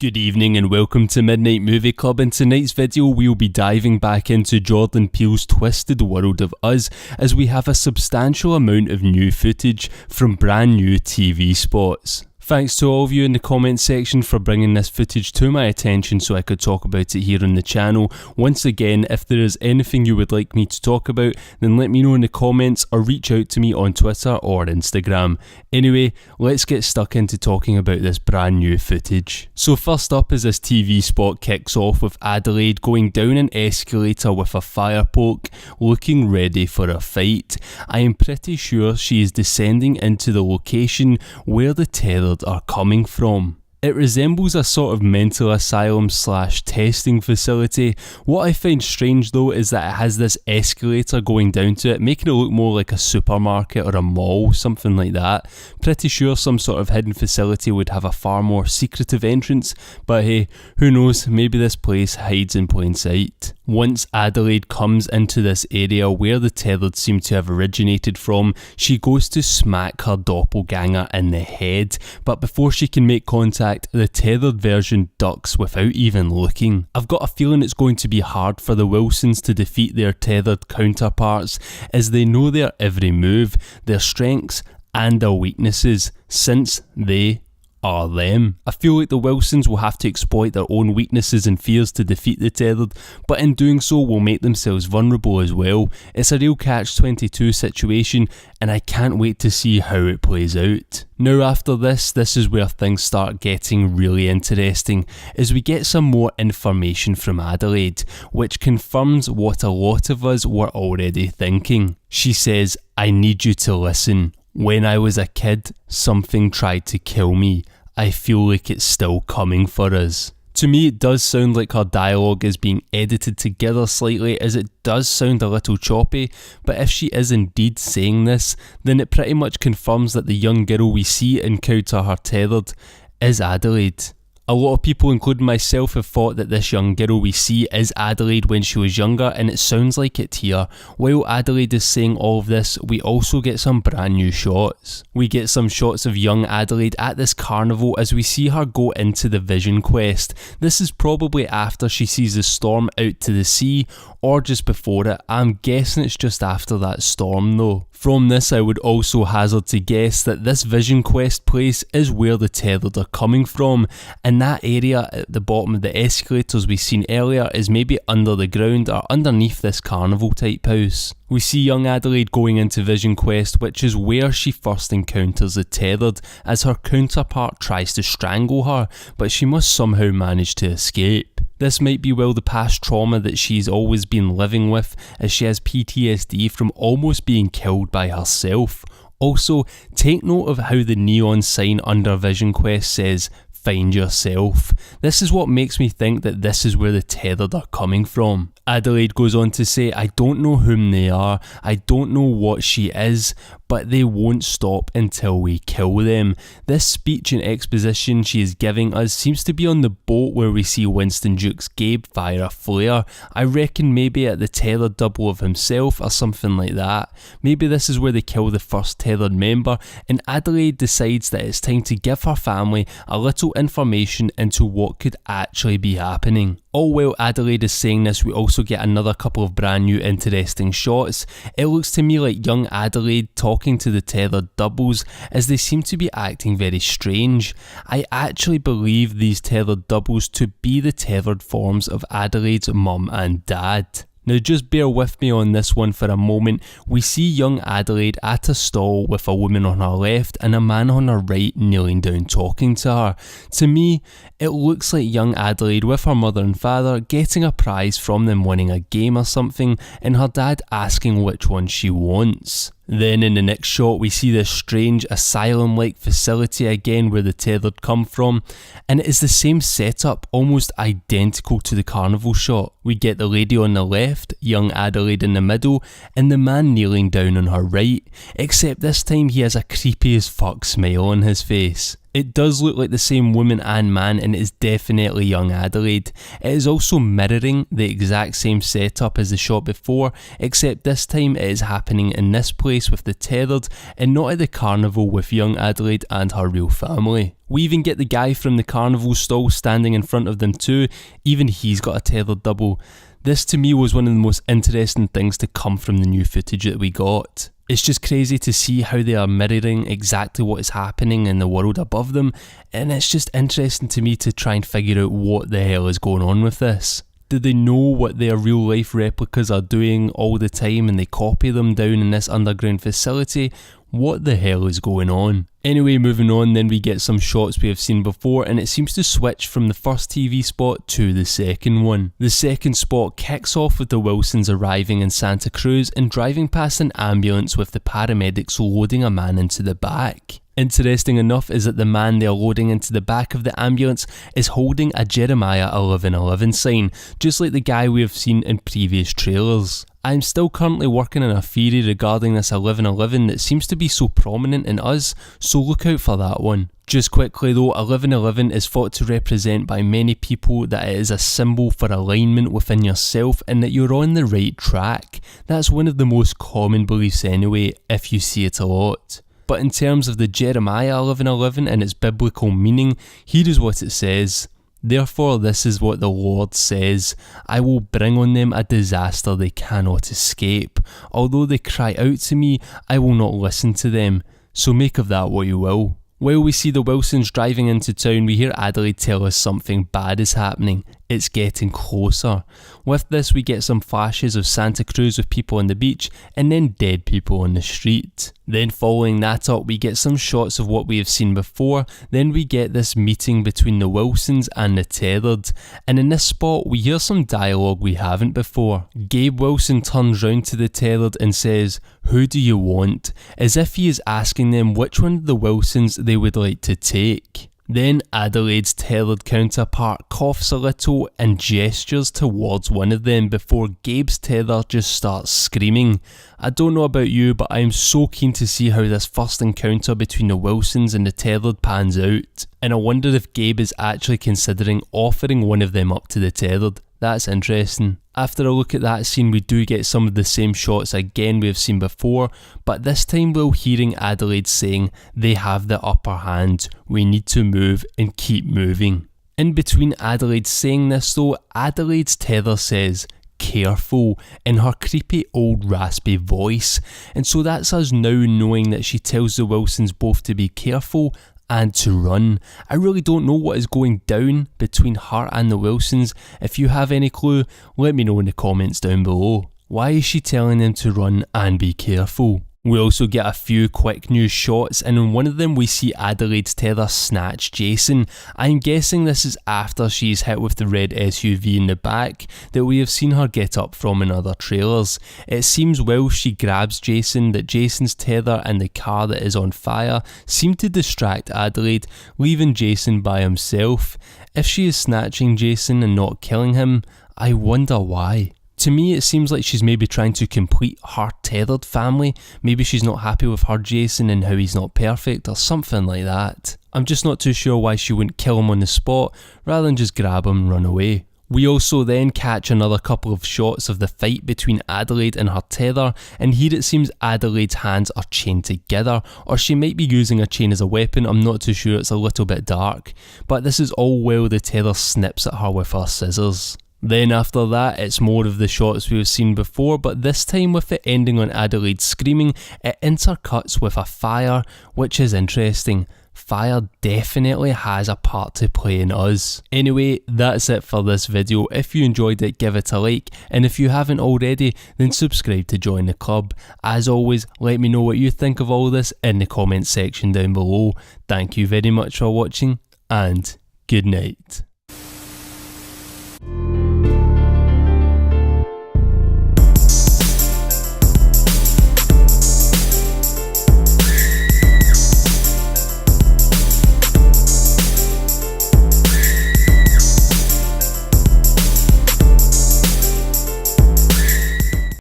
Good evening and welcome to Midnight Movie Club. In tonight's video we'll be diving back into Jordan Peele's twisted world of Us as we have a substantial amount of new footage from brand new TV spots. Thanks to all of you in the comments section for bringing this footage to my attention so I could talk about it here on the channel. Once again, if there is anything you would like me to talk about, then let me know in the comments or reach out to me on Twitter or Instagram. Anyway, let's get stuck into talking about this brand new footage. So first up is this TV spot kicks off with Adelaide going down an escalator with a fire poke, looking ready for a fight. I am pretty sure she is descending into the location where the Tethered are coming from. It resembles a sort of mental asylum / testing facility. What I find strange though is that it has this escalator going down to it, making it look more like a supermarket or a mall, something like that. Pretty sure some sort of hidden facility would have a far more secretive entrance, but hey, who knows, maybe this place hides in plain sight. Once Adelaide comes into this area where the Tethered seem to have originated from, she goes to smack her doppelganger in the head, but before she can make contact, the Tethered version ducks without even looking. I've got a feeling it's going to be hard for the Wilsons to defeat their Tethered counterparts as they know their every move, their strengths and their weaknesses, since they are them. I feel like the Wilsons will have to exploit their own weaknesses and fears to defeat the Tethered, but in doing so will make themselves vulnerable as well. It's a real catch-22 situation and I can't wait to see how it plays out. Now after this is where things start getting really interesting as we get some more information from Adelaide, which confirms what a lot of us were already thinking. She says, "I need you to listen. When I was a kid, something tried to kill me. I feel like it's still coming for us." To me, it does sound like her dialogue is being edited together slightly, as it does sound a little choppy, but if she is indeed saying this, then it pretty much confirms that the young girl we see encounter her Tethered is Adelaide. A lot of people, including myself, have thought that this young girl we see is Adelaide when she was younger, and it sounds like it here. While Adelaide is saying all of this, we also get some brand new shots. We get some shots of young Adelaide at this carnival as we see her go into the vision quest. This is probably after she sees the storm out to the sea, or just before it. I'm guessing it's just after that storm though. From this, I would also hazard to guess that this vision quest place is where the Tethered are coming from, and that area at the bottom of the escalators we seen earlier is maybe under the ground or underneath this carnival type house. We see young Adelaide going into Vision Quest, which is where she first encounters the Tethered as her counterpart tries to strangle her, but she must somehow manage to escape. This might be the past trauma that she's always been living with, as she has PTSD from almost being killed by herself. Also, take note of how the neon sign under Vision Quest says, "Find yourself." This is what makes me think that this is where the Tethered are coming from. Adelaide goes on to say, "I don't know whom they are, I don't know what she is, but they won't stop until we kill them." This speech and exposition she is giving us seems to be on the boat where we see Winston Duke's Gabe fire a flare. I reckon maybe at the Tethered double of himself or something like that. Maybe this is where they kill the first Tethered member, and Adelaide decides that it's time to give her family a little information into what could actually be happening. All while Adelaide is saying this, we also get another couple of brand new interesting shots. It looks to me like young Adelaide talking to the Tethered doubles, as they seem to be acting very strange. I actually believe these Tethered doubles to be the Tethered forms of Adelaide's mum and dad. Now just bear with me on this one for a moment. We see young Adelaide at a stall with a woman on her left and a man on her right kneeling down talking to her. To me, it looks like young Adelaide with her mother and father getting a prize from them winning a game or something, and her dad asking which one she wants. Then in the next shot we see this strange asylum-like facility again where the Tethered come from, and it is the same setup, almost identical to the carnival shot. We get the lady on the left, young Adelaide in the middle, and the man kneeling down on her right, except this time he has a creepy as fuck smile on his face. It does look like the same woman and man, and it is definitely young Adelaide. It is also mirroring the exact same setup as the shot before, except this time it is happening in this place with the Tethered and not at the carnival with young Adelaide and her real family. We even get the guy from the carnival stall standing in front of them too, even he's got a Tethered double. This to me was one of the most interesting things to come from the new footage that we got. It's just crazy to see how they are mirroring exactly what is happening in the world above them, and it's just interesting to me to try and figure out what the hell is going on with this. Do they know what their real life replicas are doing all the time and they copy them down in this underground facility? What the hell is going on? Anyway, moving on, then we get some shots we have seen before, and it seems to switch from the first TV spot to the second one. The second spot kicks off with the Wilsons arriving in Santa Cruz and driving past an ambulance with the paramedics loading a man into the back. Interesting enough is that the man they are loading into the back of the ambulance is holding a Jeremiah 11:11 sign, just like the guy we have seen in previous trailers. I am still currently working on a theory regarding this 11:11 that seems to be so prominent in Us, so look out for that one. Just quickly though, 11:11 is thought to represent by many people that it is a symbol for alignment within yourself and that you're on the right track. That's one of the most common beliefs anyway, if you see it a lot. But in terms of the Jeremiah 11:11 and its biblical meaning, here is what it says. Therefore this is what the Lord says, I will bring on them a disaster they cannot escape. Although they cry out to me, I will not listen to them. So make of that what you will. While we see the Wilsons driving into town, we hear Adelaide tell us something bad is happening. It's getting closer. With this we get some flashes of Santa Cruz with people on the beach and then dead people on the street. Then following that up we get some shots of what we have seen before, then we get this meeting between the Wilsons and the Tethered, and in this spot we hear some dialogue we haven't before. Gabe Wilson turns round to the Tethered and says, "Who do you want?" as if he is asking them which one of the Wilsons they would like to take. Then Adelaide's Tethered counterpart coughs a little and gestures towards one of them before Gabe's tether just starts screaming. I don't know about you, but I am so keen to see how this first encounter between the Wilsons and the Tethered pans out, and I wonder if Gabe is actually considering offering one of them up to the Tethered. That's interesting. After a look at that scene we do get some of the same shots again we have seen before, but this time we're hearing Adelaide saying they have the upper hand, we need to move and keep moving. In between Adelaide saying this though, Adelaide's tether says careful in her creepy old raspy voice, and so that's us now knowing that she tells the Wilsons both to be careful and to run. I really don't know what is going down between her and the Wilsons. If you have any clue, let me know in the comments down below. Why is she telling them to run and be careful? We also get a few quick news shots, and in one of them we see Adelaide's tether snatch Jason. I'm guessing this is after she's hit with the red SUV in the back that we have seen her get up from in other trailers. It seems while she grabs Jason that Jason's tether and the car that is on fire seem to distract Adelaide, leaving Jason by himself. If she is snatching Jason and not killing him, I wonder why. To me it seems like she's maybe trying to complete her Tethered family. Maybe she's not happy with her Jason and how he's not perfect or something like that. I'm just not too sure why she wouldn't kill him on the spot rather than just grab him and run away. We also then catch another couple of shots of the fight between Adelaide and her tether, and here it seems Adelaide's hands are chained together, or she might be using a chain as a weapon. I'm not too sure, it's a little bit dark, but this is all while the tether snips at her with her scissors. Then after that it's more of the shots we've seen before, but this time with it ending on Adelaide screaming, it intercuts with a fire, which is interesting. Fire definitely has a part to play in Us. Anyway, that's it for this video. If you enjoyed it, give it a like, and if you haven't already, then subscribe to join the club. As always, let me know what you think of all this in the comments section down below. Thank you very much for watching, and good night.